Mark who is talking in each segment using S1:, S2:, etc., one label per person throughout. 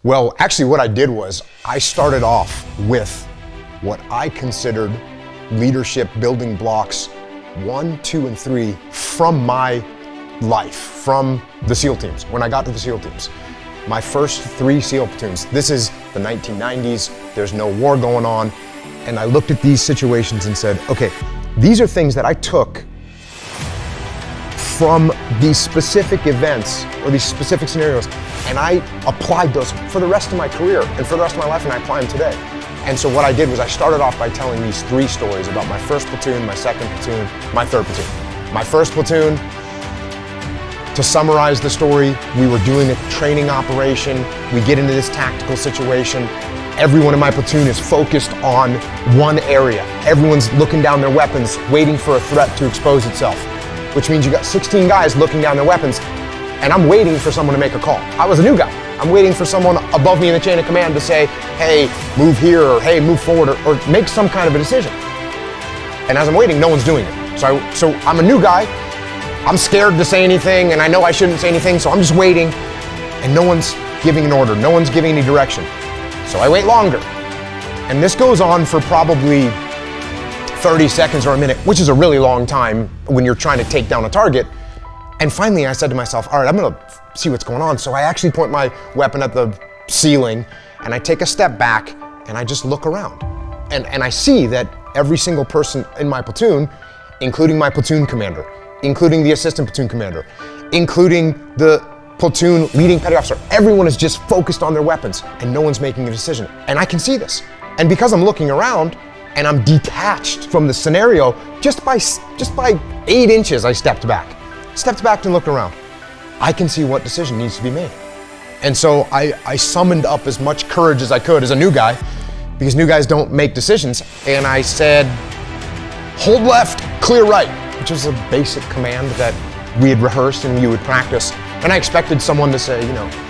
S1: Well, actually what I did was I started off with what I considered leadership building blocks 1, 2, and 3 from my life, from the SEAL teams. When I got to the SEAL teams, my first 3 SEAL platoons, this is the 1990s, there's no war going on, and I looked at these situations and said, okay, these are things that I took from these specific events or these specific scenarios, and I applied those for the rest of my career and for the rest of my life, and I apply them today. And so what I did was I started off by telling these 3 stories about my first platoon, my second platoon, my third platoon. My first platoon, to summarize the story, we were doing a training operation, we get into this tactical situation, everyone in my platoon is focused on one area. Everyone's looking down their weapons, waiting for a threat to expose itself, which means you got 16 guys looking down their weapons, and I'm waiting for someone to make a call. I was a new guy. I'm waiting for someone above me in the chain of command to say, hey, move here, or hey, move forward, or make some kind of a decision. And as I'm waiting, no one's doing it. So I'm a new guy, I'm scared to say anything, and I know I shouldn't say anything, so I'm just waiting, and no one's giving an order, no one's giving any direction. So I wait longer. And this goes on for probably 30 seconds or a minute, which is a really long time when you're trying to take down a target. And finally I said to myself, all right, I'm gonna see what's going on. So I actually point my weapon at the ceiling and I take a step back and I just look around. And I see that every single person in my platoon, including my platoon commander, including the assistant platoon commander, including the platoon leading petty officer, everyone is just focused on their weapons and no one's making a decision. And I can see this. And because I'm looking around and I'm detached from the scenario, just by 8 inches, I stepped back and looked around. I can see what decision needs to be made. And so I summoned up as much courage as I could as a new guy, because new guys don't make decisions. And I said, hold left, clear right, which is a basic command that we had rehearsed and you would practice. And I expected someone to say,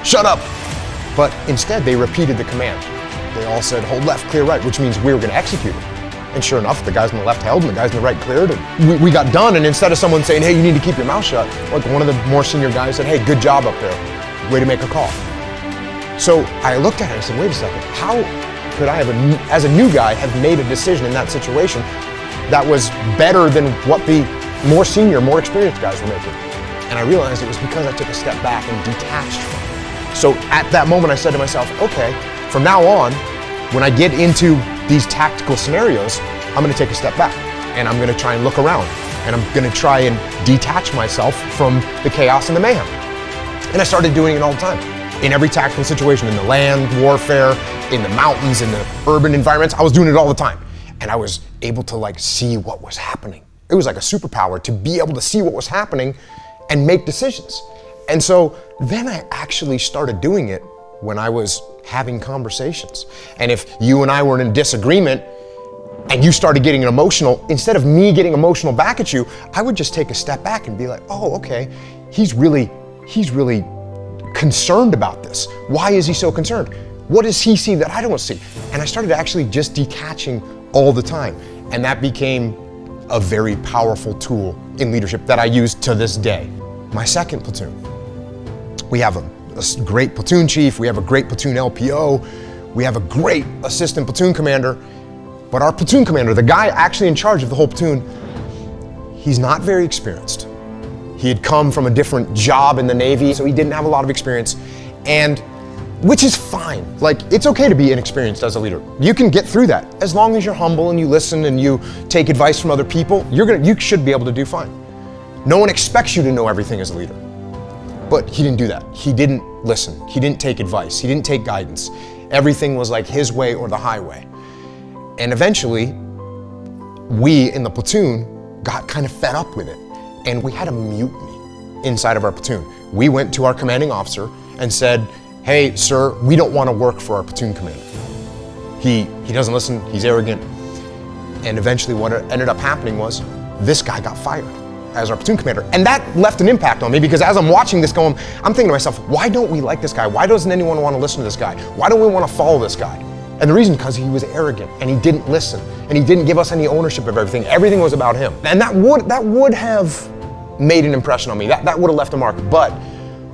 S1: shut up. But instead they repeated the command. They all said, hold left, clear right, which means we were gonna execute it. And sure enough, the guys on the left held and the guys on the right cleared, and we got done. And instead of someone saying, hey, you need to keep your mouth shut, like one of the more senior guys said, hey, good job up there, way to make a call. So I looked at it and I said, wait a second, how could I have, as a new guy, have made a decision in that situation that was better than what the more senior, more experienced guys were making? And I realized it was because I took a step back and detached from it. So at that moment I said to myself, okay, from now on, when I get into these tactical scenarios, I'm gonna take a step back and I'm gonna try and look around and I'm gonna try and detach myself from the chaos and the mayhem. And I started doing it all the time. In every tactical situation, in the land warfare, in the mountains, in the urban environments, I was doing it all the time. And I was able to see what was happening. It was like a superpower to be able to see what was happening and make decisions. And so then I actually started doing it when I was having conversations. And if you and I were in disagreement and you started getting emotional, instead of me getting emotional back at you, I would just take a step back and be like, oh, okay, he's really concerned about this. Why is he so concerned? What does he see that I don't see? And I started actually just detaching all the time. And that became a very powerful tool in leadership that I use to this day. My second platoon, we have a great platoon chief, we have a great platoon LPO, we have a great assistant platoon commander, but our platoon commander, the guy actually in charge of the whole platoon, he's not very experienced. He had come from a different job in the Navy, so he didn't have a lot of experience, and which is fine. It's okay to be inexperienced as a leader. You can get through that. As long as you're humble and you listen and you take advice from other people, you should be able to do fine. No one expects you to know everything as a leader. But he didn't do that. He didn't listen. He didn't take advice. He didn't take guidance. Everything was like his way or the highway. And eventually, we in the platoon got kind of fed up with it. And we had a mutiny inside of our platoon. We went to our commanding officer and said, hey, sir, we don't want to work for our platoon commander. He doesn't listen, he's arrogant. And eventually what ended up happening was this guy got fired as our platoon commander. And that left an impact on me, because as I'm watching this going, I'm thinking to myself, why don't we like this guy? Why doesn't anyone want to listen to this guy? Why don't we want to follow this guy? And the reason, because he was arrogant and he didn't listen and he didn't give us any ownership of everything. Everything was about him. And that would have made an impression on me. That would have left a mark, but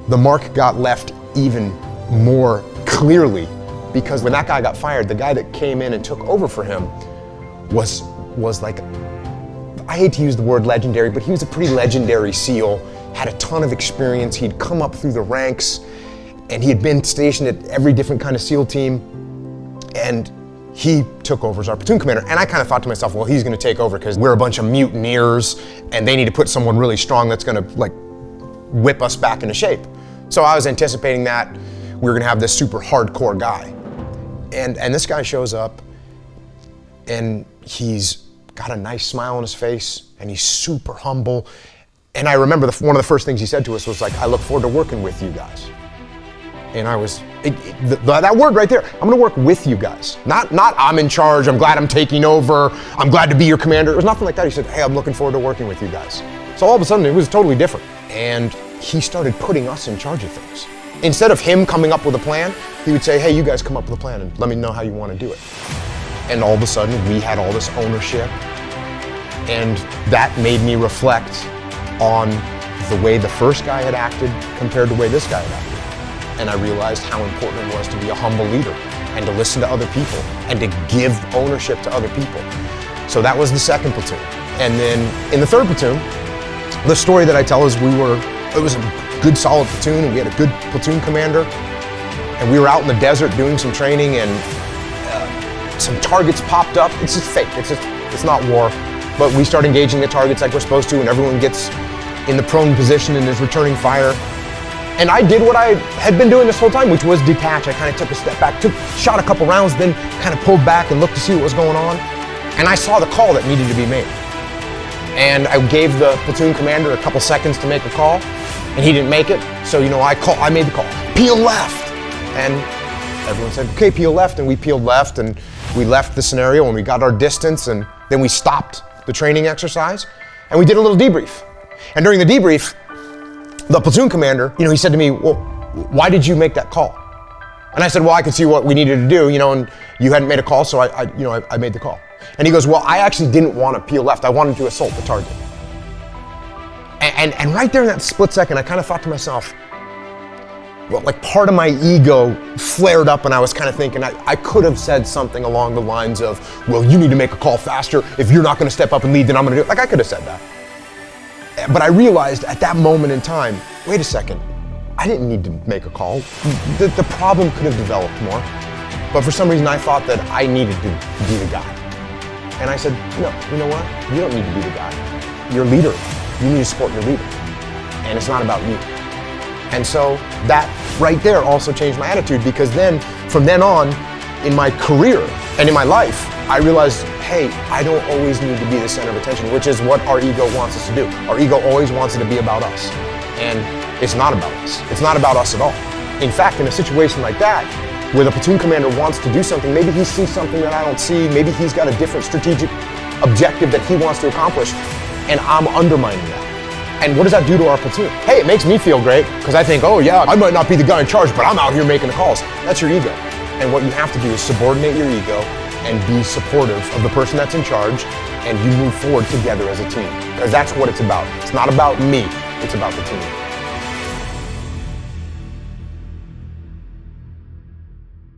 S1: the mark got left even more clearly, because when that guy got fired, the guy that came in and took over for him was like, I hate to use the word legendary, but he was a pretty legendary SEAL, had a ton of experience. He'd come up through the ranks, and he had been stationed at every different kind of SEAL team, and he took over as our platoon commander. And I kind of thought to myself, well, he's gonna take over because we're a bunch of mutineers, and they need to put someone really strong that's gonna like whip us back into shape. So I was anticipating that we were gonna have this super hardcore guy. And this guy shows up, and he's got a nice smile on his face, and he's super humble. And I remember one of the first things he said to us was like, I look forward to working with you guys. And I was, that word right there, I'm gonna work with you guys. Not I'm in charge, I'm glad I'm taking over, I'm glad to be your commander. It was nothing like that. He said, hey, I'm looking forward to working with you guys. So all of a sudden it was totally different. And he started putting us in charge of things. Instead of him coming up with a plan, he would say, hey, you guys come up with a plan and let me know how you want to do it. And all of a sudden, we had all this ownership, and that made me reflect on the way the first guy had acted compared to the way this guy had acted. And I realized how important it was to be a humble leader and to listen to other people and to give ownership to other people. So that was the second platoon. And then in the third platoon, the story that I tell is it was a good solid platoon, and we had a good platoon commander, and we were out in the desert doing some training, and some targets popped up. It's just fake, it's not war, but we start engaging the targets like we're supposed to, and everyone gets in the prone position and is returning fire. And I did what I had been doing this whole time, which was detach. I kind of took a step back, shot a couple rounds, then kind of pulled back and looked to see what was going on, and I saw the call that needed to be made. And I gave the platoon commander a couple seconds to make a call, and he didn't make it. So, I made the call, peel left. And everyone said, okay, peel left. And we peeled left, and we left the scenario, and we got our distance, and then we stopped the training exercise, and we did a little debrief. And during the debrief, the platoon commander, he said to me, well, why did you make that call? And I said, well, I could see what we needed to do, and you hadn't made a call, so I made the call. And he goes, well, I actually didn't want to peel left. I wanted to assault the target. And right there in that split second, I kind of thought to myself, well, like part of my ego flared up, and I was kind of thinking I could have said something along the lines of, well, you need to make a call faster. If you're not going to step up and lead, then I'm going to do it. Like I could have said that. But I realized at that moment in time, wait a second, I didn't need to make a call. The problem could have developed more. But for some reason, I thought that I needed to be the guy. And I said, no, you know what? You don't need to be the guy. You're a leader. You need to support your leader. And it's not about you. And so that right there also changed my attitude, because then, from then on, in my career and in my life, I realized, hey, I don't always need to be the center of attention, which is what our ego wants us to do. Our ego always wants it to be about us. And it's not about us. It's not about us at all. In fact, in a situation like that, where the platoon commander wants to do something, maybe he sees something that I don't see, maybe he's got a different strategic objective that he wants to accomplish, and I'm undermining that. And what does that do to our platoon? Hey, it makes me feel great, because I think, oh yeah, I might not be the guy in charge, but I'm out here making the calls. That's your ego. And what you have to do is subordinate your ego and be supportive of the person that's in charge, and you move forward together as a team. Because that's what it's about. It's not about me, it's about the team.